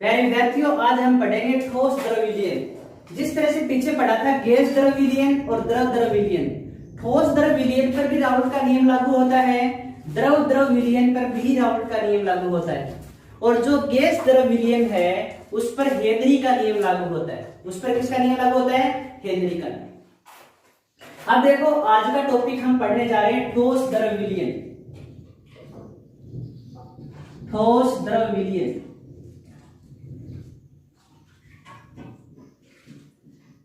प्यारे विद्यार्थियों, आज हम पढ़ेंगे ठोस द्रव विलयन। जिस तरह से पीछे पढ़ा था गैस द्रव विलयन और द्रव द्रव विलयन, ठोस द्रव विलयन पर भी राउल्ट का नियम लागू होता है, द्रव द्रव विलयन पर भी राउल्ट का नियम लागू होता है। और जो गैस द्रव विलयन है उस पर हेनरी का नियम लागू होता है। उस पर किसका नियम लागू होता है? हेनरी का नियम। अब देखो, आज का टॉपिक हम पढ़ने जा रहे हैं ठोस द्रव विलयन। ठोस द्रव विलयन,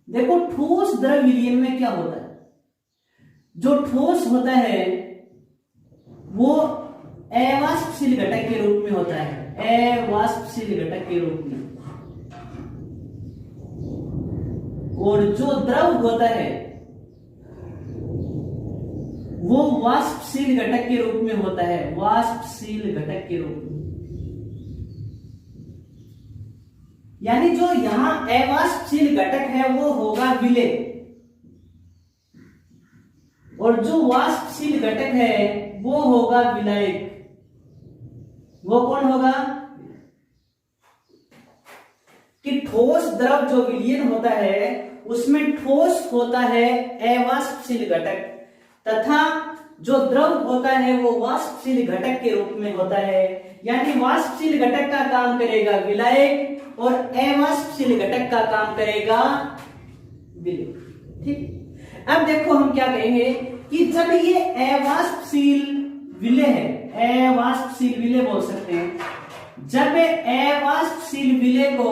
देखो ठोस द्रव विलयन में क्या होता है। जो ठोस होता है वो अवाष्पशील घटक के रूप में होता है, अवाष्पशील घटक के रूप में। और जो द्रव होता है वो वाष्पशील घटक के रूप में होता है, वाष्पशील घटक के रूप में। यानी जो यहां अवाष्पशील घटक है वो होगा विलेय, और जो वाष्पशील घटक है वो होगा विलायक। वो कौन होगा? कि ठोस द्रव जो विलयन होता है उसमें ठोस होता है अवाष्पशील घटक, तथा जो द्रव होता है वो वाष्पशील घटक के रूप में होता है। यानी वाष्पशील घटक का काम करेगा विलायक और अवाष्पशील घटक का काम करेगा विलेय। ठीक, अब देखो हम क्या कहेंगे कि जब ये अवाष्पशील विलेय है, अवाष्पशील विलेय बोल सकते हैं, जब अवाष्पशील विलेय को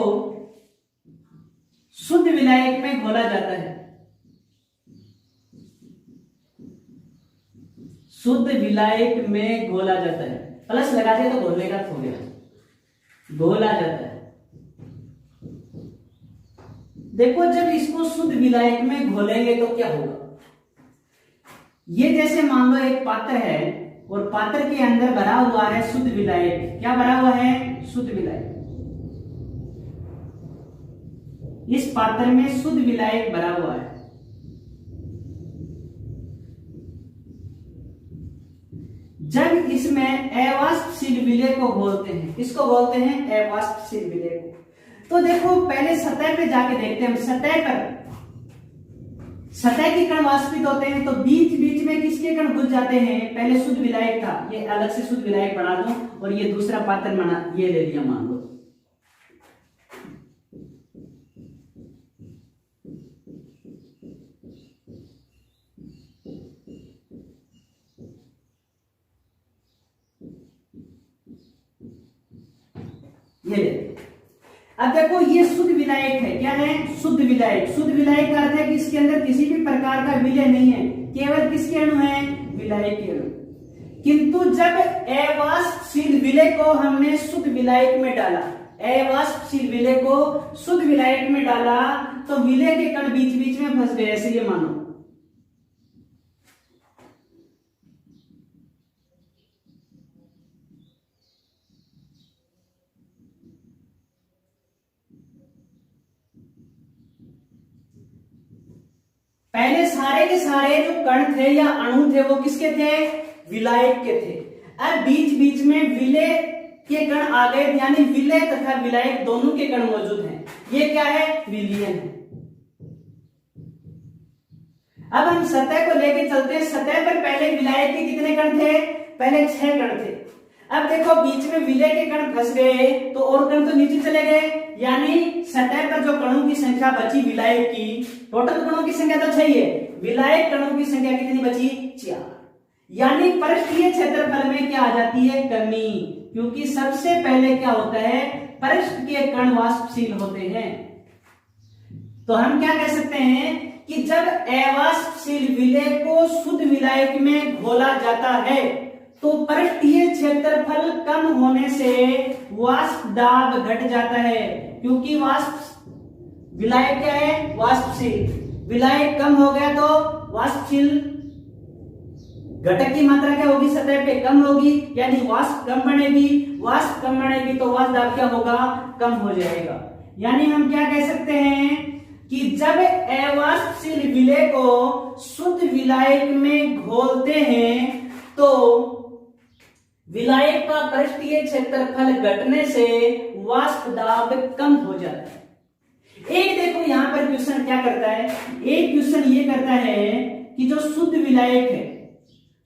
शुद्ध विलायक में घोला जाता है, शुद्ध विलायक में घोला जाता है, प्लस लगा दे तो घोलने का हो गया, घोला जाता है। देखो जब इसको शुद्ध विलायक में घोलेंगे तो क्या होगा। ये जैसे मान लो एक पात्र है और पात्र के अंदर भरा हुआ है शुद्ध विलायक। क्या भरा हुआ है? शुद्ध विलायक। इस पात्र में शुद्ध विलायक भरा हुआ है। जब इसमें अवाष्पशील विलेय को घोलते हैं, इसको बोलते हैं अवाष्पशील विलेय को। तो देखो पहले सतह पे जाके देखते हैं हम, सतह पर सतह के कण वाष्पित होते हैं तो बीच बीच में किसके कण घुल जाते हैं? पहले शुद्ध विलायक था, ये अलग से शुद्ध विलायक बना दो और ये दूसरा पात्र बना, ये ले लिया मान लो। ये ले। अब देखो ये शुद्ध विलायक है। क्या है? शुद्ध विलायक। शुद्ध विलायक का अर्थ है कि इसके अंदर किसी भी प्रकार का विलेय नहीं है, केवल किसके अणु हैं? विलायक के अणु। किंतु जब अवाष्पशील विलेय को हमने शुद्ध विलायक में डाला, अवाष्पशील विलेय को शुद्ध विलायक में डाला तो विलेय के कण बीच बीच में फंस गए, ऐसे ये मानो। पहले सारे के सारे जो कण थे या अणु थे वो किसके थे? विलायक के थे। अब बीच बीच में विलेय के कण आ गए, यानी विलेय तथा विलायक दोनों के कण मौजूद हैं। ये क्या है? विलयन है। अब हम सतह को लेके चलते हैं। सतह पर पहले विलायक के कितने कण थे? पहले 6 कण थे। अब देखो बीच में विलेय के कण फंस गए तो और कण तो नीचे चले गए, यानी सतह पर जो कणों की संख्या बची विलायक की, टोटल कणों की संख्या तो 6 है, विलायक कणों की संख्या कितनी बची? 4। यानी पृष्ठीय क्षेत्रफल में क्या आ जाती है? कमी। क्योंकि सबसे पहले क्या होता है? पृष्ठ के कण वाष्पशील होते हैं। तो हम क्या कह सकते हैं कि जब अवाष्पशील विलेय को शुद्ध विलायक में घोला जाता है तो पृष्ठीय क्षेत्रफल कम होने से वाष्प दाब घट जाता है। क्योंकि वाष्प विलायक क्या है? वाष्पशील। विलायक कम हो गया तो वाष्पशील घटक की मात्रा क्या होगी? सतह पे कम होगी, यानी वाष्प कम बनेगी। वाष्प कम बनेगी तो वाष्प दाब क्या होगा? कम हो जाएगा। यानी हम क्या कह सकते हैं कि जब अवाष्पशील विलेय को शुद्ध विलायक में घोलते हैं तो विलायक का पृष्ठीय क्षेत्रफल घटने से वाष्प दाब कम हो जाता है। एक देखो यहां पर क्वेश्चन क्या करता है, एक क्वेश्चन ये करता है कि जो शुद्ध विलायक है,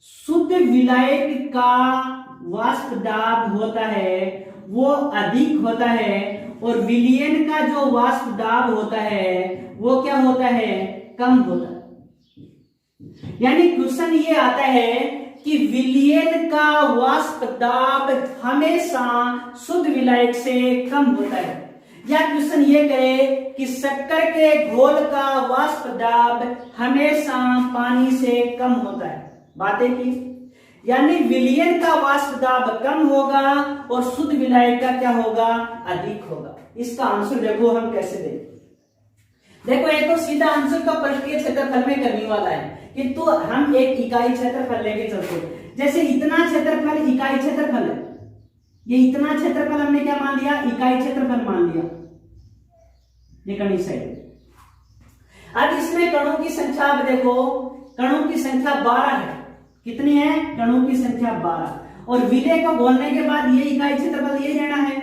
शुद्ध विलायक का वाष्प दाब होता है वो अधिक होता है, और विलयन का जो वाष्प दाब होता है वो क्या होता है, कम होता है। यानी क्वेश्चन ये आता है कि विलयन का वाष्प दाब हमेशा शुद्ध विलायक से कम होता है, या क्वेश्चन ये करे कि शक्कर के घोल का वाष्प दाब हमेशा पानी से कम होता है। बातें की, यानी विलयन का वाष्प दाब कम होगा और शुद्ध विलायक का क्या होगा, अधिक होगा। इसका आंसर देखो हम कैसे दें। देखो ये तो सीधा आंसर का पृष्ठीय क्षेत्रफल में करने वाला है, किंतु हम एक इकाई क्षेत्रफल लेके चलते हैं। जैसे इतना क्षेत्रफल इकाई क्षेत्रफल है, ये इतना क्षेत्रफल हमने क्या मान लिया, इकाई क्षेत्रफल मान लिया, ये कणी साइड। अब इसमें कणों की संख्या, अब देखो कणों की संख्या 12 है। कितनी है, कणों की संख्या 12, और विलय को घोलने के बाद ये इकाई क्षेत्रफल ये रहना है।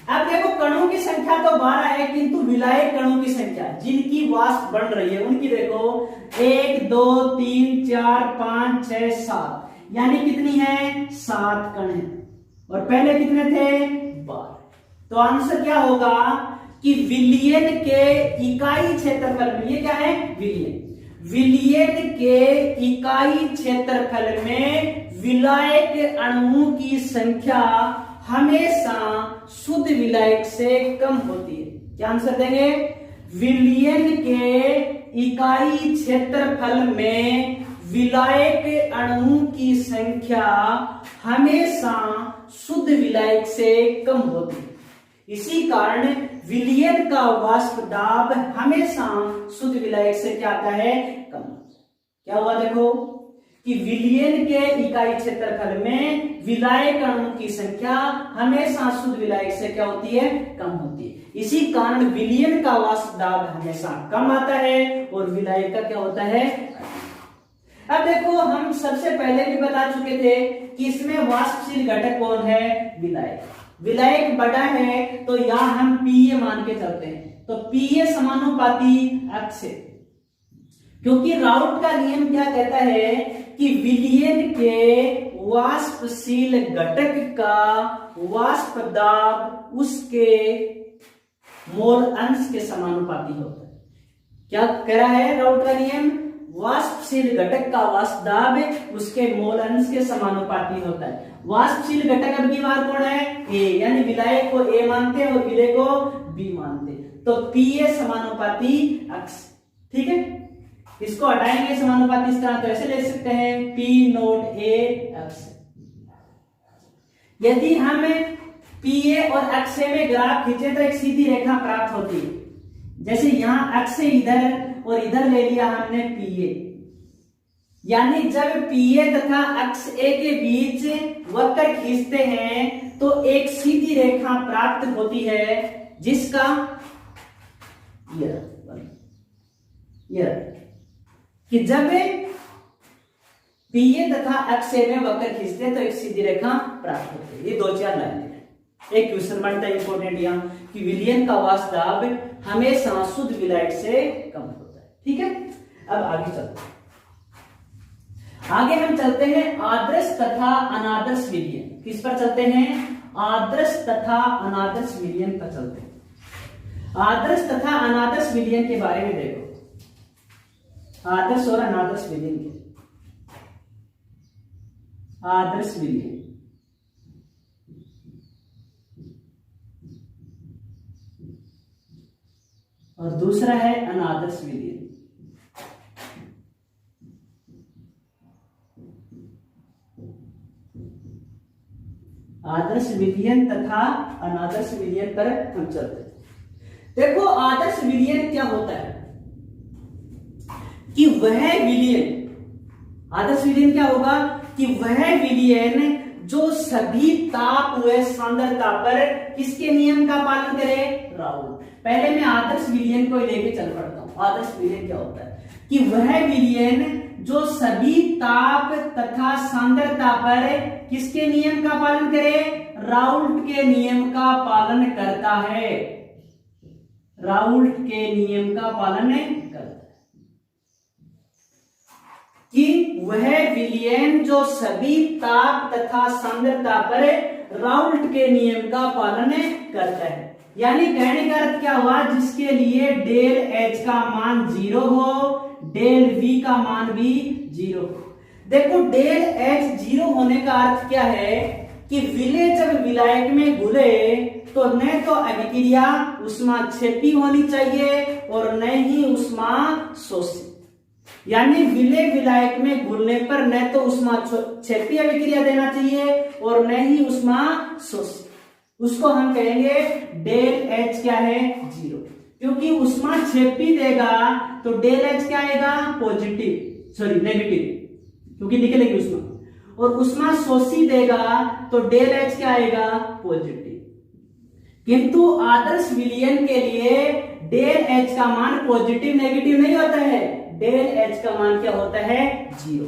अब देखो कणों की संख्या तो 12 है, किंतु विलायक कणों की संख्या जिनकी वाष्प बन रही है उनकी देखो 1 2 3 4 5 6 7, यानी कितनी है, 7 कण है, और पहले कितने थे, 12। तो आंसर क्या होगा कि विलयन के इकाई क्षेत्रफल में, ये क्या है, विलयन, विलयन के इकाई क्षेत्रफल में विलायक अणुओं की संख्या हमेशा शुद्ध विलायक से कम होती है। क्या आंसर देंगे, विलयन के इकाई क्षेत्रफल में विलायक अणुओं की संख्या हमेशा शुद्ध विलायक से कम होती है। इसी कारण विलयन का वाष्प दाब हमेशा शुद्ध विलायक से क्या आता है, कम। क्या हुआ देखो कि विलयन के इकाई क्षेत्रफल में विलायक अणुओं की संख्या हमेशा शुद्ध विलायक से क्या होती है, कम होती है। इसी कारण विलयन का वाष्प दाब हमेशा कम आता है और विलायक का क्या होता है। अब देखो हम सबसे पहले भी बता चुके थे कि इसमें वाष्पशील घटक कौन है, विलायक। विलायक बड़ा है तो यहां हम पीए मान के चलते हैं, तो पीए समानुपाती अक्ष है, क्योंकि राउट का नियम क्या कहता है कि विलयन के वाष्पशील घटक का वाष्प दाब उसके मोल अंश के समानुपाती होता है। क्या कह रहा है राउट का नियम, वाष्पशील घटक का वाष्प दाब उसके मोल अंश के समानुपाती होता है। वाष्पशील घटक अब की बार कौन है, ए, यानी विलायक को ए मानते हैं और विलय को बी मानते हैं, तो पीए समानुपाती अक्ष। ठीक है, इसको हटाएंगे समानुपाती इस तरह, तो ऐसे ले सकते हैं पी नोट ए अक्ष। यदि हम पीए और अक्ष में ग्राफ खींचे तो एक सीधी रेखा प्राप्त होती है। जैसे यहां अक्ष इधर और इधर ले लिया हमने पीए, यानी जब पीए तथा अक्ष ए के बीच वक्र खींचते हैं तो एक सीधी रेखा प्राप्त होती है जिसका यह कि जब पीए तथा अक्ष ए में वक्र खींचते हैं तो एक सीधी रेखा प्राप्त होती है। ये 2-4 लाइन है। एक क्वेश्चन बनता है इंपोर्टेंट यहां कि विलयन का वाष्प दाब हमेशा शुद्ध विलायक से कम होता है। ठीक है, अब आगे चलते हैं। आगे हम चलते हैं आदर्श तथा अनादर्श विलयन। किस पर चलते हैं, आदर्श तथा अनादर्श विलयन पर चलते हैं। आदर्श तथा अनादर्श विलयन के बारे में देखो, आदर्श और अनादर्श विलयन के। आदर्श विलयन और दूसरा है अनादर्श विलयन। आदर्श विलयन तथा अनादर्श विलयन पर हम चलते हैं। देखो आदर्श विलयन क्या होता है कि वह विलयन, आदर्श विलयन क्या होगा कि वह विलयन जो सभी ताप व सांद्रता पर किसके नियम का पालन करे, राउट। पहले मैं आदर्श विलयन को लेके चल पड़ता हूं। आदर्श विलयन क्या होता है कि वह विलयन जो सभी ताप तथा सांद्रता पर किसके नियम का पालन करे? राउल्ट के नियम का पालन करता है। राउल्ट के नियम का पालन करता है कि वह विलयन जो सभी ताप तथा सांद्रता पर राउल्ट के नियम का पालन करता है। यानी कहने का अर्थ क्या हुआ? जिसके लिए डेल एच का मान 0 हो, डेल वी का मान भी 0 हो। देखो डेल एच 0 होने का अर्थ क्या है कि विलय जब विलायक में घुले तो न तो अभिक्रिया ऊष्माक्षेपी होनी चाहिए और न ही ऊष्मा शोषी। यानी विलय विलायक में घुलने पर न तो ऊष्माक्षेपी अभिक्रिया देना चाहिए और न ही ऊष्मा शोषी। उसको हम कहेंगे डेल एच क्या है? 0। क्योंकि ऊष्माक्षेपी देगा तो डेल एच क्या आएगा? पॉजिटिव, सॉरी नेगेटिव, क्योंकि निकलेगी ऊष्मा। और ऊष्मा शोषी देगा तो डेल एच क्या आएगा? पॉजिटिव। किंतु आदर्श विलयन के लिए डेल एच का मान पॉजिटिव नेगेटिव नहीं होता है, डेल एच का मान क्या होता है? 0।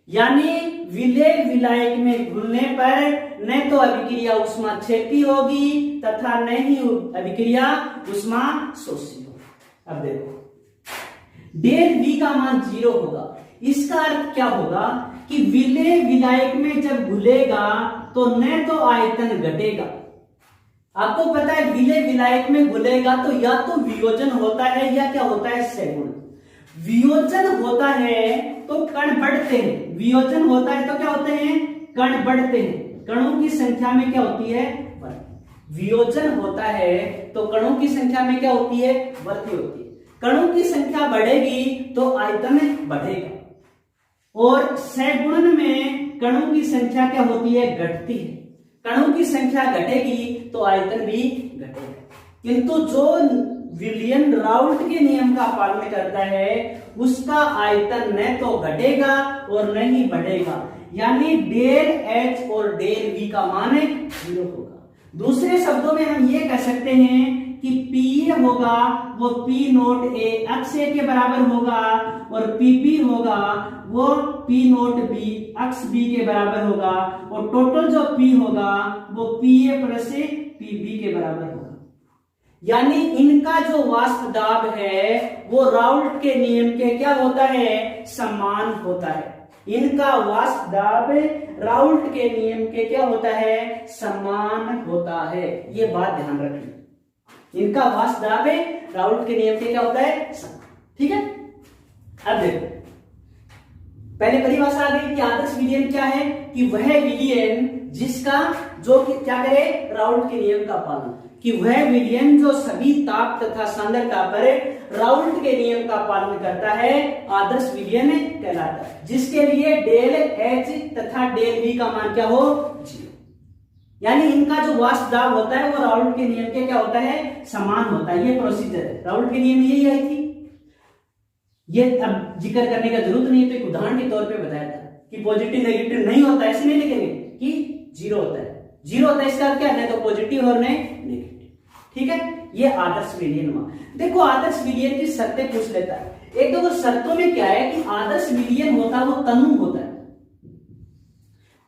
यानी विलय विलायक में घुलने पर न तो अभिक्रिया ऊष्माक्षेपी होगी तथा न ही अभिक्रिया ऊष्मा शोषी होगी। अब देखो डेल वी का मान 0 होगा। इसका अर्थ क्या होगा कि विलय विलायक में जब घुलेगा तो न तो आयतन घटेगा। आपको पता है विलय विलायक में घुलेगा तो या तो वियोजन होता है या क्या होता है? सैगुण। वियोजन होता है तो कण बढ़ते हैं, वियोजन होता है तो क्या होते हैं? कण बढ़ते हैं। कणों की संख्या में क्या होती है? वृद्धि। वियोजन होता है तो कणों की संख्या में क्या होती है? वृद्धि होती है। कणों की संख्या बढ़ेगी तो आयतन बढ़ेगा और सैगुणन में कणों की संख्या क्या होती है? घटती है। कणों की संख्या घटेगी तो आयतन भी घटेगा। किंतु जो विलयन राउल्ट के नियम का पालन करता है उसका आयतन न तो घटेगा और न ही बढ़ेगा। यानी डेल एच और डेल वी का मान 0 होगा। दूसरे शब्दों में हम ये कह सकते हैं कि पी होगा वो पी नोट ए अक्ष ए के बराबर होगा और पीपी होगा वो पी नोट बी अक्ष बी के बराबर होगा और टोटल जो पी होगा वो पी ए प्लस पीबी के बराबर होगा। यानी इनका जो वाष्प दाब है वो राउल्ट के नियम के क्या होता है? समान होता है। इनका वाष्प दाब राउल्ट के नियम के क्या होता है? समान होता है। ये बात ध्यान रखिए, इनका वाष्प दाब राउल्ट के नियम के क्या होता है? समान। ठीक है। अब देखो पहले परिभाषा आ गई कि आदर्श विलयन क्या है? कि वह विलयन जिसका जो क्या करे? राउल्ट के नियम का पालन। कि वह विलयन जो सभी ताप तथा सांद्रता पर राउल्ट के नियम का पालन करता है आदर्श विलयन कहलाता है। जिसके लिए डेल एच तथा डेल वी का मान क्या हो? 0। यानी इनका जो वाष्प दाब होता है वो राउल्ट के नियम के क्या होता है? समान होता है। ये प्रोसीजर है, राउल्ट के नियम यही आई थी। ये अब जिक्र करने का जरूरत नहीं है, तो एक उदाहरण के तौर पे बताया था कि पॉजिटिव नेगेटिव नहीं होता, ऐसे नहीं लिखेंगे कि 0 होता है। 0 होता है इसका अर्थ क्या है? तो पॉजिटिव और नेगेटिव। ठीक है। ये आदर्श विलयन हुआ। देखो आदर्श विलयन की शर्तें पूछ लेता है। एक दो शर्तों में क्या है कि आदर्श विलयन होता है वो तनु होता है।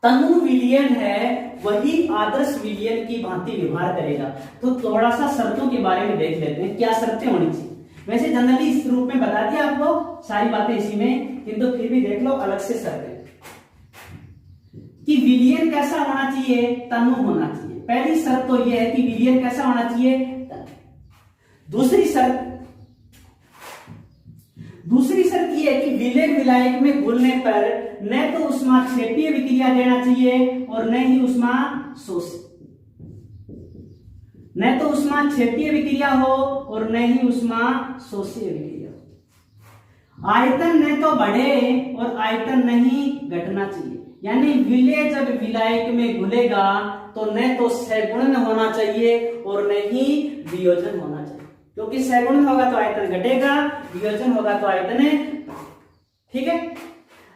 तनु विलयन है वही आदर्श विलयन की भांति व्यवहार करेगा। तो थोड़ा सा शर्तों के बारे में देख लेते हैं, क्या शर्तें होनी चाहिए। वैसे जनरली इस रूप में बता दिया आपको सारी बातें इसी में, किंतु फिर भी देख लो अलग से शर्तें कि विलयन कैसा होना चाहिए? तनु होना चाहिए। पहली शर्त तो यह है कि विलयन कैसा होना चाहिए? तनु। दूसरी शर्त यह है कि विलय विलायक में घुलने पर न तो ऊष्माक्षेपीय विक्रिया देना चाहिए और न ही ऊष्मा शोषी। न तो ऊष्माक्षेपीय विक्रिया हो और न ही ऊष्मा शोषी विक्रिया हो। आयतन न तो बढ़े और आयतन नहीं घटना चाहिए। यानी विलय जब विलायक में घुलेगा तो न तो सैगुणन होना चाहिए और न ही वियोजन होना चाहिए। क्योंकि सैगुणन होगा तो आयतन घटेगा, वियोजन होगा तो आयतन। ठीक है।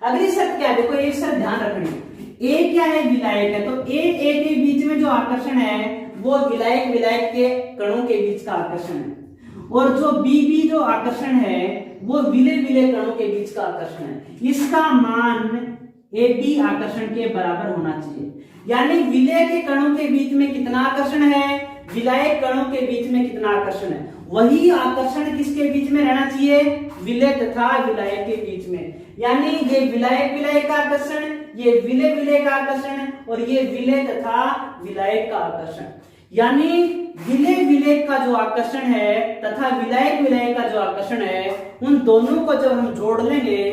अगली शर्त क्या है? देखो एक शर्त ध्यान रखनी। ए क्या है? विलायक है। तो ए के बीच में जो आकर्षण है वो विलायक के कणों के बीच का आकर्षण है और जो बी जो आकर्षण है वो विले विले कणों के बीच का आकर्षण है। इसका मान AB आकर्षण के बराबर होना चाहिए। यानी विलय के कणों के बीच में कितना आकर्षण है, विलायक कणों के बीच में कितना आकर्षण है, वही आकर्षण किसके बीच में रहना चाहिए, विलय तथा विलायक के बीच में। यानी ये विलायक विलायक का आकर्षण, ये विलय विलय का आकर्षण और ये विलय तथा विलायक का आकर्षण। यानी विलय विलय का जो आकर्षण है तथा विलायक विलायक का जो आकर्षण है, उन दोनों को जब हम जोड़ लेंगे,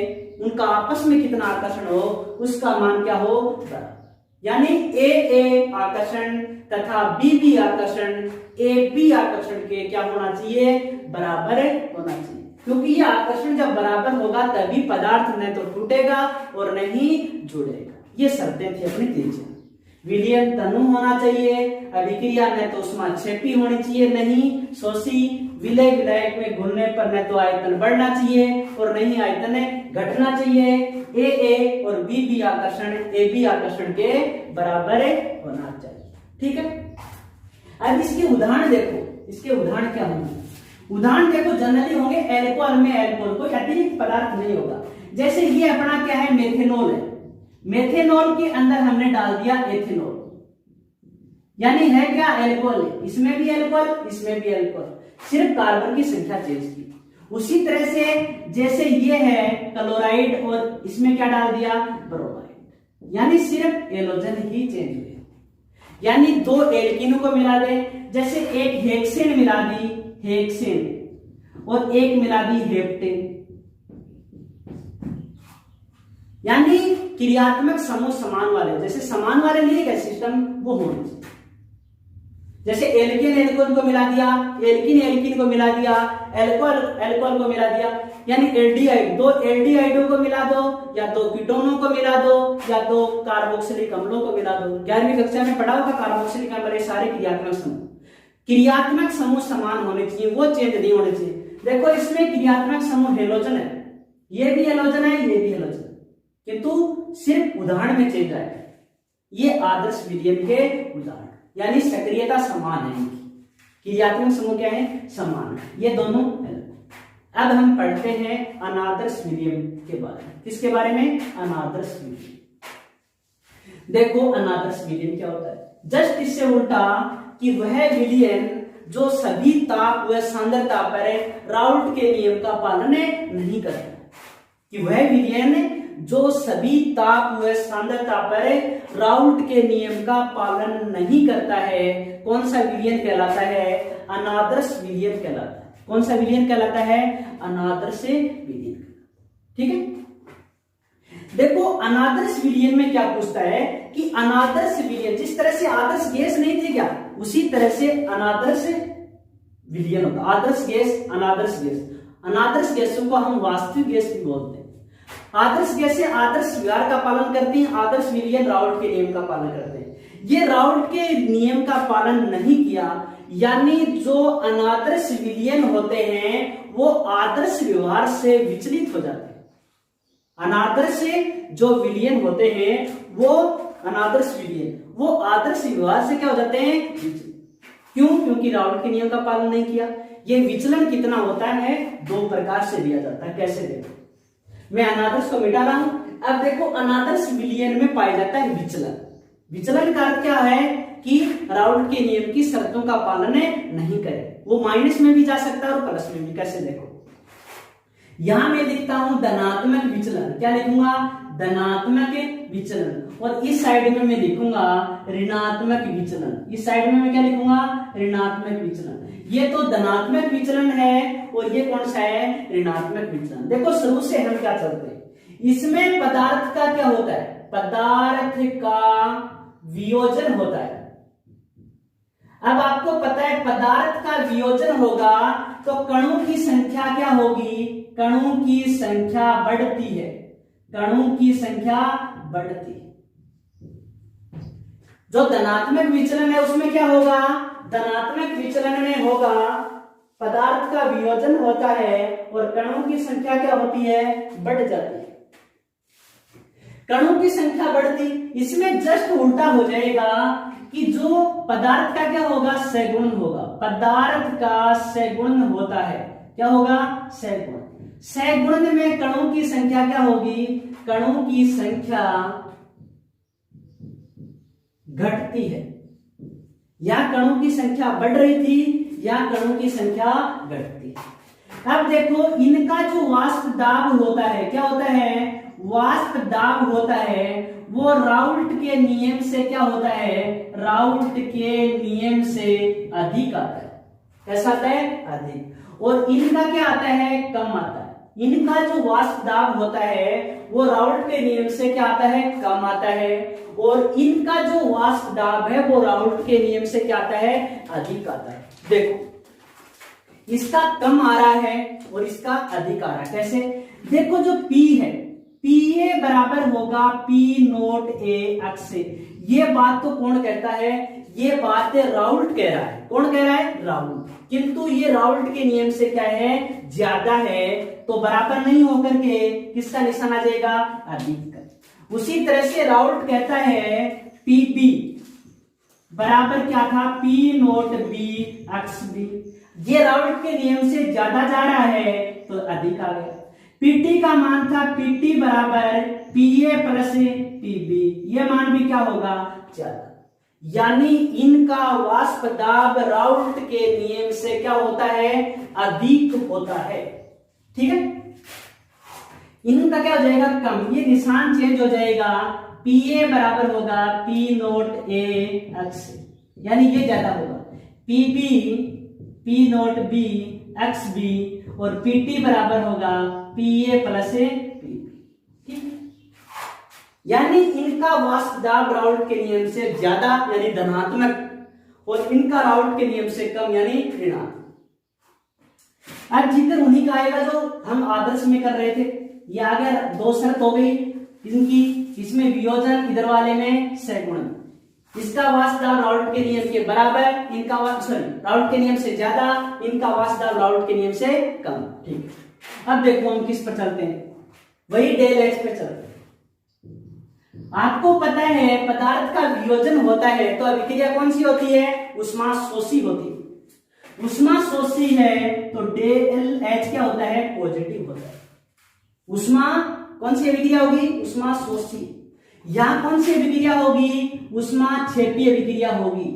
उनका आपस में कितना आकर्षण हो, उसका मान क्या हो, बराबर। यानी ए आकर्षण तथा बी आकर्षण AB आकर्षण के क्या होना चाहिए, बराबर होना चाहिए। क्योंकि ये आकर्षण जब बराबर होगा तभी पदार्थ न तो टूटेगा और न ही जुड़ेगा। ये शर्तें थी अपनी तीसरी। विलयन तनु होना चाहिए, अभिक्रिया न तो उष्माक्षेपी होनी चाहिए, नहीं शोषी, विलय विलायक में घुलने पर न तो आयतन बढ़ना चाहिए और नहीं आयतन घटना चाहिए। ए और बी आकर्षण AB आकर्षण के बराबर होना चाहिए। ठीक है, अब इसके उदाहरण देखो, इसके उदाहरण क्या होंगे। उदाहरण देखो जनरली होंगे एल्कोहल में एल्कोहल, कोई अतिरिक्त पदार्थ नहीं होगा। जैसे ये अपना क्या है, मेथेनॉल है। मेथेनॉल के अंदर हमने डाल दिया एथेनॉल, यानी है क्या, एल्कोहल है। इसमें भी एल्कोहल, इसमें भी एल्कोहल, सिर्फ कार्बन की संख्या चेंज की। उसी तरह से जैसे ये है क्लोराइड और इसमें क्या डाल दिया, ब्रोमाइड, यानी सिर्फ एलोजन ही चेंज हुए। यानी दो एल्कीनों को मिला दे, जैसे एक हेक्सेन मिला दी, हेक्सेन, और एक मिला दी हेप्टेन, यानी क्रियात्मक समूह समान वाले, जैसे समान वाले लिए गए सिस्टम वो होना चाहिए। जैसे एल्कीन एल्कोहल को मिला दिया, एल्कीन एल्कीन को मिला दिया, एल्कोहल एल्कोहल को मिला दिया, यानी एल्डिहाइड, दो एल्डिहाइडों को मिला दो, या दो कीटोनों को मिला दो, या दो कार्बोक्सिलिक अम्लों को मिला दो। 11वीं कक्षा में पढ़ा होगा कार्बोक्सिलिक अम्ल, ये सारे क्रियात्मक समूह। क्रियात्मक समूह समान होने चाहिए, वो चेंज नहीं होने चाहिए। देखो इसमें क्रियात्मक समूह हेलोजन है, ये भी हेलोजन है, ये भी हेलोजन, किंतु सिर्फ उदाहरण में चेंज आएगा। ये आदर्श विलयन के उदाहरण, यानी सक्रियता समान है इनकी, क्रियात्मक समूह क्या है, समान है, ये दोनों है। अब हम पढ़ते हैं अनादर्श विलयन के बारे में। किसके बारे में, अनादर्श विलयन। देखो अनादर्श विलयन क्या होता है, जस्ट इससे उल्टा कि वह विलयन जो सभी ताप व सांद्रता पर राउल्ट के नियम का पालन नहीं करता, कि वह विलयन जो सभी ताप व सांद्रता पर राउल्ट के नियम का पालन नहीं करता है, कौन सा विलयन कहलाता है, अनादर्श विलयन कहलाता है। कौन सा विलयन कहलाता है, अनादर्श विलयन। ठीक है, देखो अनादर्श विलयन में क्या पूछता है कि अनादर्श विलयन, जिस तरह से आदर्श गैस नहीं थी क्या, उसी तरह से अनादर्श विलयन होता। आदर्श गैस, अनादर्श गैस, अनादर्श गैसों को हम वास्तविक गैस भी बोलते हैं। आदर्श गैसें आदर्श व्यवहार का पालन करती हैं, आदर्श विलयन राउल्ट के नियम का पालन करते हैं। ये राउल्ट के नियम का पालन नहीं किया, यानी जो अनादर्श विलयन होते हैं वो आदर्श व्यवहार से विचलित हो जाते हैं। अनादर्श जो विलयन होते हैं वो अनादर्श विलयन, वो आदर्श व्यवहार से क्या हो जाते हैं, विचलित। क्यों, क्योंकि राउल्ट के नियम का पालन नहीं किया। ये विचलन कितना होता है, दो प्रकार से दिया जाता है। कैसे देखो, मैं अनादर्श को मिटा रहा हूं। अब देखो अनादर्श विलयन में पाया जाता है विचलन। विचलन का अर्थ क्या है कि राउल्ट के नियम की शर्तों का पालन नहीं करे। वो माइनस में भी जा सकता है और प्लस में भी। कैसे देखो, यहां मैं लिखता हूं धनात्मक विचलन। क्या लिखूंगा, धनात्मक विचलन, और इस साइड में मैं लिखूंगा ऋणात्मक विचलन। इस साइड में मैं क्या लिखूंगा, ऋणात्मक विचलन। ये तो धनात्मक विचलन है और ये कौन सा है, ऋणात्मक विचलन। देखो शुरू से हम क्या चलते हैं, इसमें पदार्थ का क्या होता है, पदार्थ का वियोजन होता है। अब आपको पता है पदार्थ का वियोजन होगा तो कणों की संख्या क्या होगी, कणों की संख्या बढ़ती है, कणों की संख्या बढ़ती है। जो धनात्मक विचलन है उसमें क्या होगा, धनात्मक विचलन में होगा पदार्थ का वियोजन होता है और कणों की संख्या क्या होती है, बढ़ जाती है। कणों की संख्या बढ़ती, इसमें जस्ट उल्टा हो जाएगा कि जो पदार्थ का क्या होगा, सगुण होगा। पदार्थ का सगुण होता है, क्या होगा, सगुण। सगुणन में कणों की संख्या क्या होगी, कणों की संख्या घटती है, या कणों की संख्या बढ़ रही थी या कणों की संख्या घटती है। अब देखो इनका जो वाष्प दाब होता है, क्या होता है, वाष्प दाब होता है, वो राउल्ट के नियम से क्या होता है, राउल्ट के नियम से अधिक आता है। कैसा आता है, अधिक। और इनका क्या आता है, कम आता है। इनका जो वाष्प दाब होता है वो राउल्ट के नियम से क्या आता है, कम आता है, और इनका जो वाष्प दाब है वो राउल्ट के नियम से क्या आता है, अधिक आता है। देखो इसका कम आ रहा है और इसका अधिक आ रहा है। कैसे, देखो जो P है, PA बराबर होगा P नोट A अक्ष से। ये बात तो कौन कहता है, ये बात है राउल्ट कह रहा है। कौन कह रहा है, राउल्ट। किंतु ये राउल्ट के नियम से क्या है, ज्यादा है, तो बराबर नहीं होकर के किसका निशान आ जाएगा, अधिक का। उसी तरह से राउल्ट कहता है PB बराबर क्या था, P नोट B अक्ष B। ये राउल्ट के नियम से ज्यादा जा रहा है तो अधिक आ गया। PT का मान था PT बराबर PA प्लस PB, ये मान भी क्या होगा, ज्यादा। यानी इनका वाष्प दाब राउल्ट के नियम से क्या होता है, अधिक होता है। ठीक है, इनका क्या हो जाएगा, कम। ये निशान चेंज हो जाएगा, PA बराबर होगा P नोट A अक्ष, यानी ये ज्यादा होगा। PB P नोट B अक्ष B, और PT बराबर होगा PA प्लस PB। ठीक, यानी इनका वाष्प दाब राउल्ट के नियम से ज्यादा यानी धनात्मक, और इनका राउल्ट के नियम से कम यानी ऋणात्मक। अब जिक्र उन्हीं का आएगा जो हम आदर्श में कर रहे थे। ये आ गया, दो शर्त हो गई इनकी, इसमें वियोजन, इधर वाले में सगुणन। इसका वाष्प दाब राउल्ट के नियम के बराबर, इनका राउल्ट के नियम से ज्यादा, इनका वाष्प दाब राउल्ट के नियम से कम। ठीक है, अब देखो हम किस पर चलते हैं, वही डेल एच पे चलते हैं। आपको पता है पदार्थ का वियोजन होता है तो अभिक्रिया कौन सी होती है, उष्मा शोषी होती है। उष्मा शोषी है तो डेल एच क्या होता है, पॉजिटिव होता है। उष्मा कौन सी अभिक्रिया होगी, उष्मा शोषी। यहां कौन सी अभिक्रिया होगी, उष्मा क्षेपी अभिक्रिया होगी।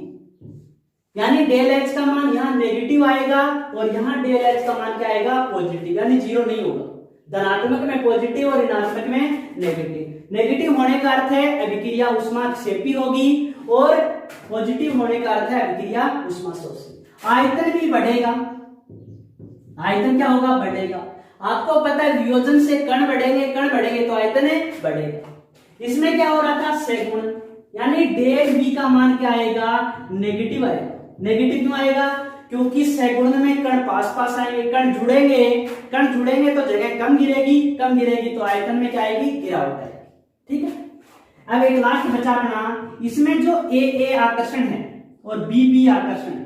यानी डेल एच का मान यहां नेगेटिव आएगा और यहां डेल एच का मान क्या आएगा, पॉजिटिव, यानी जीरो नहीं होगा। धनात्मक में पॉजिटिव और ऋणात्मक में नेगेटिव। नेगेटिव होने का अर्थ है अभिक्रिया उष्माक्षेपी होगी, और पॉजिटिव होने का अर्थ है अभिक्रिया उष्माशोषी। आयतन भी बढ़ेगा, आयतन क्या होगा, बढ़ेगा। आपको पता है वियोजन से कण बढ़ेंगे तो आयतन बढ़ेगा। इसमें क्या हो रहा था, सगुणन, यानी डेल बी का मान क्या आएगा, नेगेटिव आएगा। नेगेटिव क्यों आएगा, क्योंकि सगुणन में कण पास पास आएंगे, कण जुड़ेंगे तो जगह कम गिरेगी तो आयतन में क्या आएगी, गिरावट आएगी। ठीक है, अब एक लास्ट बचा अपना, इसमें जो ए आकर्षण है और बी आकर्षण है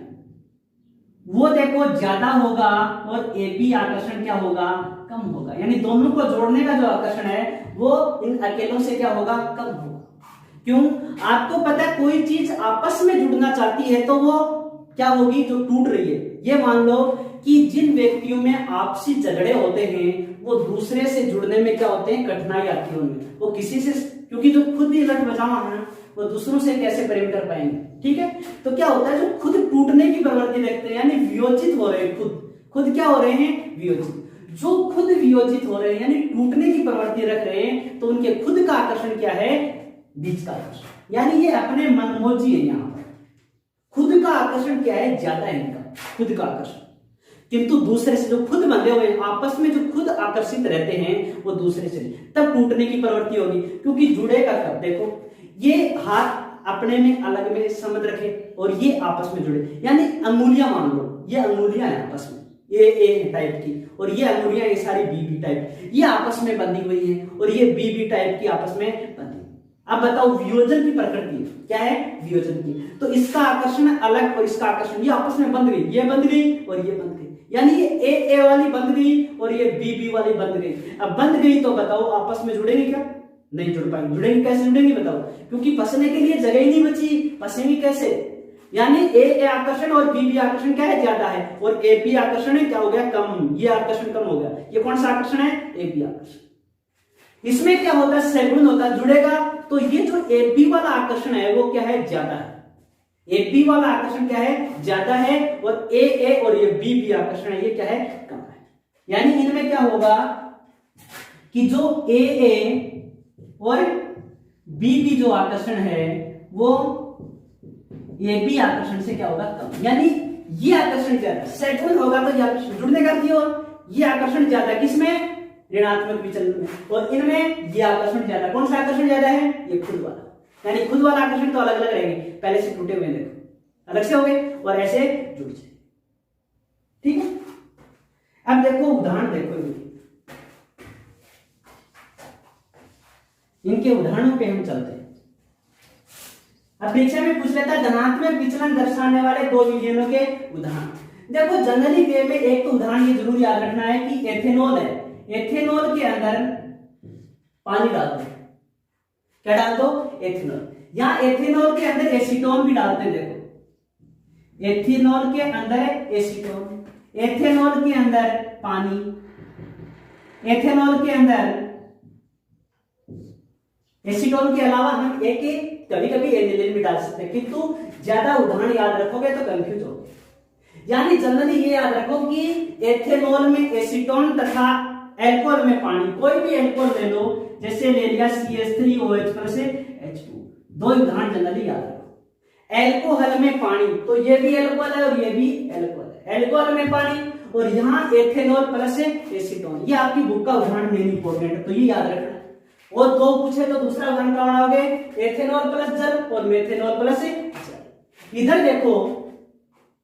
वो देखो ज्यादा होगा, और ए बी आकर्षण क्या होगा, कम होगा। यानी दोनों को जोड़ने का जो आकर्षण है वो इन अकेलों से क्या होगा, कम होगा। क्यों, आपको पता है कोई चीज आपस में जुड़ना चाहती है तो वो क्या होगी, जो टूट रही है। ये मान लो कि जिन व्यक्तियों में आपसी झगड़े होते हैं वो दूसरे से जुड़ने में क्या होते हैं, कठिनाई आती है उनमें। वो किसी से, क्योंकि जो खुद ही लट बचावा है वो दूसरों से कैसे प्रेम कर पाएंगे। ठीक है, तो क्या होता है, जो खुद टूटने की प्रवृत्ति रखते हैं यानी वियोजित हो रहे हैं, खुद क्या हो रहे हैं, वियोजित। जो खुद वियोजित हो रहे हैं यानी टूटने की प्रवृत्ति रख रहे हैं, तो उनके खुद का आकर्षण क्या है, बीच का आकर्षण। यानी ये अपने मनमोजी है, यहाँ पर खुद का आकर्षण क्या है, ज्यादा है इनका खुद का आकर्षण। किंतु दूसरे से जो खुद बंधे हुए हैं, आपस में जो खुद आकर्षित रहते हैं वो दूसरे से, तब टूटने की प्रवृत्ति होगी। क्योंकि जुड़ेगा कब, देखो ये हाथ अपने में अलग में समझ रखे और ये आपस में जुड़े, यानी अंगुलियां मान लो, ये अंगुलियां हैं आपस में, ए टाइप की, और ये अंगुलियां ये सारी बी टाइप, ये आपस में बंधी हुई है, और ये बी टाइप की आपस में बंधी। अब बताओ वियोजन की प्रकृति क्या है, वियोजन की, तो इसका आकर्षण अलग और इसका आकर्षण, ये आपस में बंध गई, ये बंध गई और ये बंध गई, यानी ये ए वाली बंध गई और ये बी वाली बंध गई। अब बंध गई तो बताओ आपस में जुड़ेंगे क्या, नहीं जुड़ पाएंगे। जुड़ेंगे कैसे, जुड़ेंगे बताओ, क्योंकि फंसने के लिए जगह ही नहीं बची, फंसेंगे कैसे। यानी ए आकर्षण और बी आकर्षण क्या है, ज्यादा है, और ए बी आकर्षण है क्या हो गया, कम। ये आकर्षण कम हो गया। ये कौन सा आकर्षण है, ए बी आकर्षण। इसमें क्या होता है, सगुण होता है, जुड़ेगा। तो ये जो ए बी वाला आकर्षण है वो क्या है, ज्यादा है। ए बी वाला आकर्षण क्या है, ज्यादा है, और ए और ये बी आकर्षण है ये क्या है, कम है। यानी इनमें क्या होगा कि जो ए और बी जो आकर्षण है वो ए बी आकर्षण से क्या होगा, कम। यानी ये आकर्षण ज्यादा, सगुण होगा तो ये आकर्षण जुड़ने का भी, और ये आकर्षण ज्यादा किसमें, ऋणात्मक विचलन में, और इनमें ये आकर्षण ज्यादा। कौन सा आकर्षण ज्यादा है, ये खुद वाला। यानी खुद वाला आकर्षण तो अलग अलग रहेंगे, पहले से टूटे हुए देखो अलग से हो गए और ऐसे जुड़ जाए। ठीक है, अब देखो उदाहरण देखो, इनके उदाहरणों पे हम चलते हैं। अब परीक्षा में पूछ लेता है धनात्मक विचलन दर्शाने वाले दो विलयनों के उदाहरण। देखो जनरली वे में एक तो उदाहरण ये जरूर याद रखना है कि एथेनॉल है, एथेनॉल के अंदर पानी डाल दो, क्या डाल दो, एथेनॉल। या एथेनॉल के अंदर एसीटोन भी डालते हैं, देखो एथेनॉल के अंदर एसीटोन, एथेनॉल के अंदर पानी, एथेनॉल के अंदर एसीटोन के अलावा हम एक कभी कभी एनिलीन भी डाल सकते हैं, किंतु ज्यादा उदाहरण याद रखोगे तो कंफ्यूज होगे। यानी जनरली ये याद रखो कि एथेनॉल में एसीटोन तथा एल्कोहल में पानी, कोई भी एल्कोहल ले लो, जैसे ले लिया CH3OH से H2, दो उदाहरण जनरली याद रखो। एल्कोहल में पानी, तो ये भी एल्कोहल है और ये भी एल्कोहल है, एल्कोहल में पानी, और यहाँ एथेनॉल प्लस एसीटोन। ये आपकी बुक का उदाहरण मेन इंपॉर्टेंट है, तो ये याद रखना। और दो पूछे तो दूसरा उदाहरण क्या बनाओगे, एथेनॉल प्लस जल और मेथेनॉल प्लस जल। इधर देखो,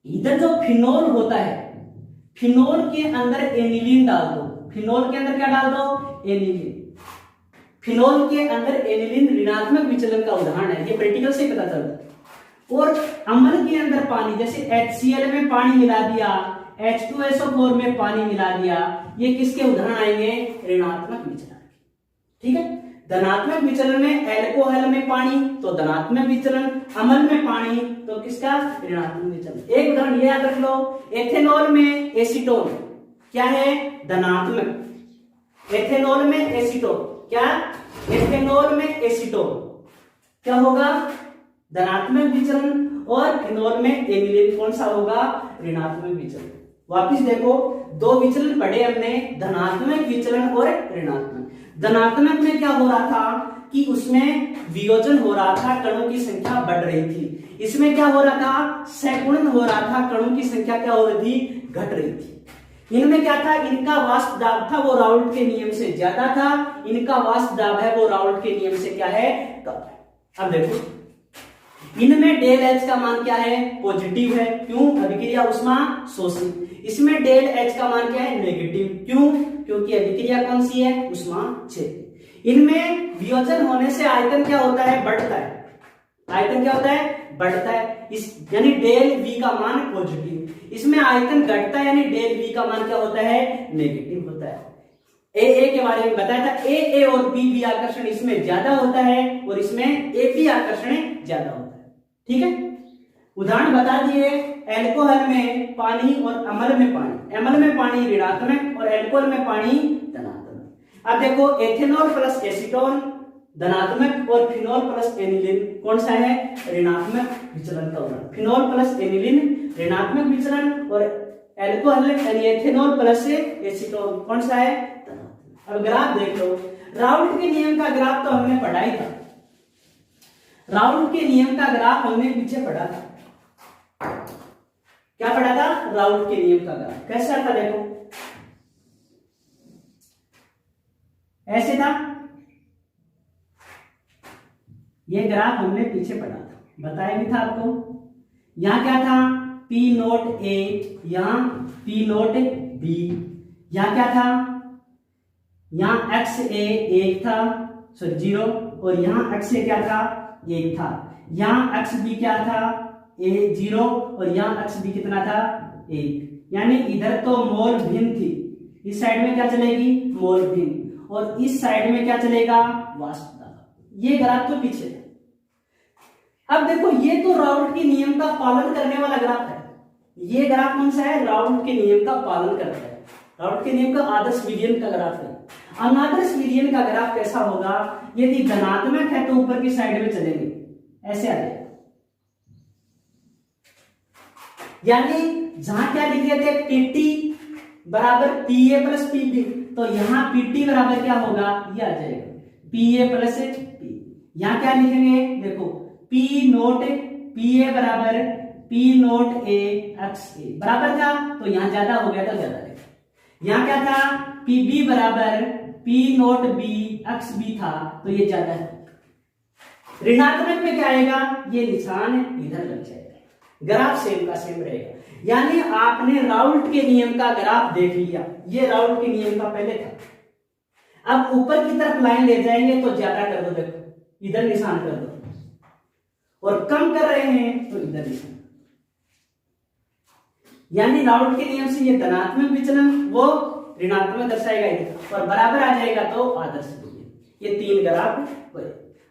इधर जो फिनोल होता है, फिनोल के अंदर एनिलीन डाल दो, फिनोल के अंदर क्या डाल दो, एनिलीन। फिनोल के अंदर एनिलीन ऋणात्मक विचलन का उदाहरण है, ये प्रैक्टिकल से पता चलता है। और अम्ल के अंदर पानी, जैसे HCl में पानी मिला दिया, H2SO4 में पानी मिला दिया, ये किसके उदाहरण आएंगे, ऋणात्मक विचलन। ठीक है, धनात्मक विचलन में एल्कोहल में पानी तो धनात्मक विचलन, अम्ल में पानी तो किसका, ऋणात्मक विचलन। एक उदाहरण ये याद रख लो, एथेनॉल में एसीटोन क्या है, धनात्मक। एथेनॉल में एसीटोन क्या, एथेनॉल में एसीटोन क्या होगा, धनात्मक विचलन, और फिनोल में एनिलीन कौन सा होगा, ऋणात्मक विचलन। वापिस देखो, दो विचलन पढ़े हमने, धनात्मक विचलन और ऋणात्मक। धनात्मक में क्या हो रहा था कि उसमें वियोजन हो रहा था, कणों की संख्या बढ़ रही थी। इसमें क्या हो रहा था, सगुणन हो रहा था, कणों की संख्या क्या हो रही थी, घट रही थी। इनमें क्या था, इनका वाष्प दाब था वो राउल्ट के नियम से ज्यादा था, इनका वाष्प दाब है वो राउल्ट के नियम से क्या है, कम है। अब देखो इनमें डेल H का मान क्या है, पॉजिटिव है, क्यों, अभिक्रिया उष्मा शोषित। इसमें डेल H का मान क्या है, नेगेटिव, क्यों, क्योंकि अभिक्रिया कौन सी है, उष्मा क्षेत्र। इनमें वियोजन होने से आयतन क्या होता है, बढ़ता है, आयतन क्या होता है, बढ़ता है, इस यानी डेल V का मान पॉजिटिव। इसमें आयतन घटता है, यानी डेल V का मान क्या होता है, नेगेटिव होता है। ए के बारे में बताया था, ए और बी आकर्षण इसमें ज्यादा होता है और इसमें ए आकर्षण ज्यादा होता है। ठीक है, उदाहरण बता दिए, एल्कोहल में पानी और अम्ल में पानी, अम्ल में पानी ऋणात्मक और एल्कोहल में पानी धनात्मक। अब देखो एथेनॉल प्लस एसीटोन धनात्मक और फिनोल प्लस एनिलीन कौन सा है, ऋणात्मक विचलन का उदाहरण। फिनोल प्लस एनिलीन ऋणात्मक विचलन और एल्कोहल यानी एथेनॉल प्लस एसीटोन कौन सा है, धनात्मक। अब ग्राफ देख लो, राउल्ट के नियम का ग्राफ तो हमने पढ़ा ही था, राउल्ट के नियम का ग्राफ हमने पीछे पढ़ा था। क्या पढ़ा था, राउल्ट के नियम का ग्राफ कैसा था, देखो ऐसे था, ये ग्राफ हमने पीछे पढ़ा था, बताया भी था आपको। यहां क्या था, P नोट A, यहां P नोट B, यहां क्या था, यहां XA 1 था, सॉरी 0, और यहां XA क्या था, 1 था। यहां XB क्या था, A 0, और यहां XB कितना था, 1। यानी इधर तो मोल भिन्न थी, इस साइड में क्या चलेगी, मोल भिन्न, और इस साइड में क्या चलेगा, वाष्प दाब। ये ग्राफ तो पीछे था। अब देखो ये तो राउल्ट के नियम का पालन करने वाला ग्राफ है। ये ग्राफ कौन सा है? राउल्ट के नियम का पालन करता है। राउल्ट के नियम का आदर्श विलयन का ग्राफ है। अनादर्श विलयन का ग्राफ कैसा होगा? यदि धनात्मक है तो ऊपर की साइड में चलेंगे, ऐसे आ जाएगा। यानी जहां क्या लिख रहे थे, पीटी बराबर पीए प्लस पीबी, तो यहां पीटी बराबर क्या होगा? ये आ जाएगा पीए प्लस पी। यहां क्या लिखेंगे? देखो पी नोट पीए बराबर पी नोट ए एक्स ए बराबर था, तो यहां ज्यादा हो गया तो ज्यादा लिखा। यहां क्या था? पीबी बराबर P not B X B था, तो ये ज्यादा है। ऋणात्मक में क्या आएगा? ये निशान इधर लग जाएगा, ग्राफ सेम का सेम रहेगा। यानी आपने राउल्ट के नियम का ग्राफ देख लिया, ये राउल्ट के नियम का पहले था। अब ऊपर की तरफ लाइन ले जाएंगे तो ज्यादा कर दो, देखो इधर निशान कर दो, और कम कर रहे हैं तो इधर निशान। यानी राउल्ट के नियम से ये धनात्मक विचलन वो ऋणात्मक दर्शाएगा इधर, और बराबर आ जाएगा तो आदर्श विलयन। ये तीन ग्राफ हुए।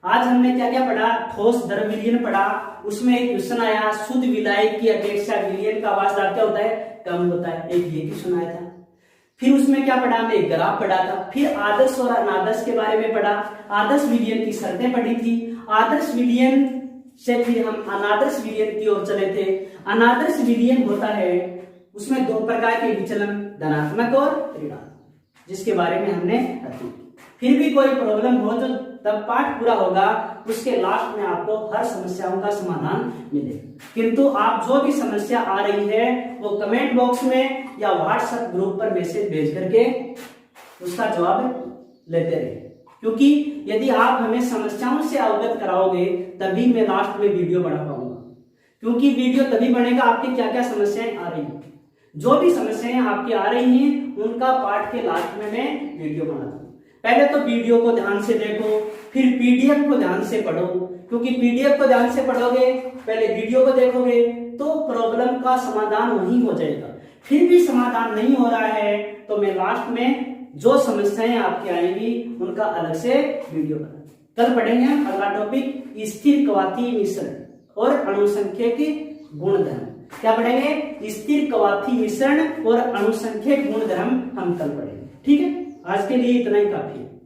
आज हमने क्या क्या पढ़ा? ठोस द्रव विलयन पढ़ा, उसमें एक क्वेश्चन आया शुद्ध विलायक की अपेक्षा विलयन का वास्तव क्या होता है? कम होता है, एक ये क्वेश्चन आया था। फिर उसमें क्या पढ़ा? हमने एक ग्राफ पढ़ा था। फिर आदर्श और अनादर्श के बारे में पढ़ा, आदर्श विलयन की शर्तें पढ़ी थी। आदर्श विलयन से फिर हम अनादर्श विलयन की ओर चले थे। अनादर्श विलयन होता है, उसमें दो प्रकार के विचलन, धनात्मक और ऋणात्मक, जिसके बारे में हमने अध्ययन। फिर भी कोई प्रॉब्लम हो तो तब पाठ पूरा होगा, उसके लास्ट में आपको हर समस्याओं का समाधान मिलेगा। किंतु आप जो भी समस्या आ रही है वो कमेंट बॉक्स में या व्हाट्सएप ग्रुप पर मैसेज भेज करके उसका जवाब लेते रहिए, क्योंकि यदि आप हमें समस्याओं से अवगत कराओगे तभी मैं लास्ट में वीडियो बना पाऊंगा। क्योंकि वीडियो तभी बनेगा आपकी क्या क्या समस्याएं आ रही हैं, जो भी समस्याएं आपकी आ रही हैं उनका पाठ के लास्ट में मैं वीडियो बनाता हूं। पहले तो वीडियो को ध्यान से देखो, फिर पीडीएफ को ध्यान से पढ़ो, क्योंकि पीडीएफ को ध्यान से पढ़ोगे, पहले वीडियो को देखोगे तो प्रॉब्लम का समाधान वहीं हो जाएगा। फिर भी समाधान नहीं हो रहा है तो मैं लास्ट में जो समस्याएं आपकी आएंगी उनका अलग से वीडियो बना। कल पढ़ेंगे हम अगला टॉपिक स्थिर क्वाथी मिश्रण और अणुसंख्यिकी गुणधर्म। क्या पढ़ेंगे? स्थिर क्वाथी मिश्रण और अणुसंख्यिकी गुणधर्म हम कल पढ़ेंगे। ठीक है, आज के लिए इतना ही काफी है।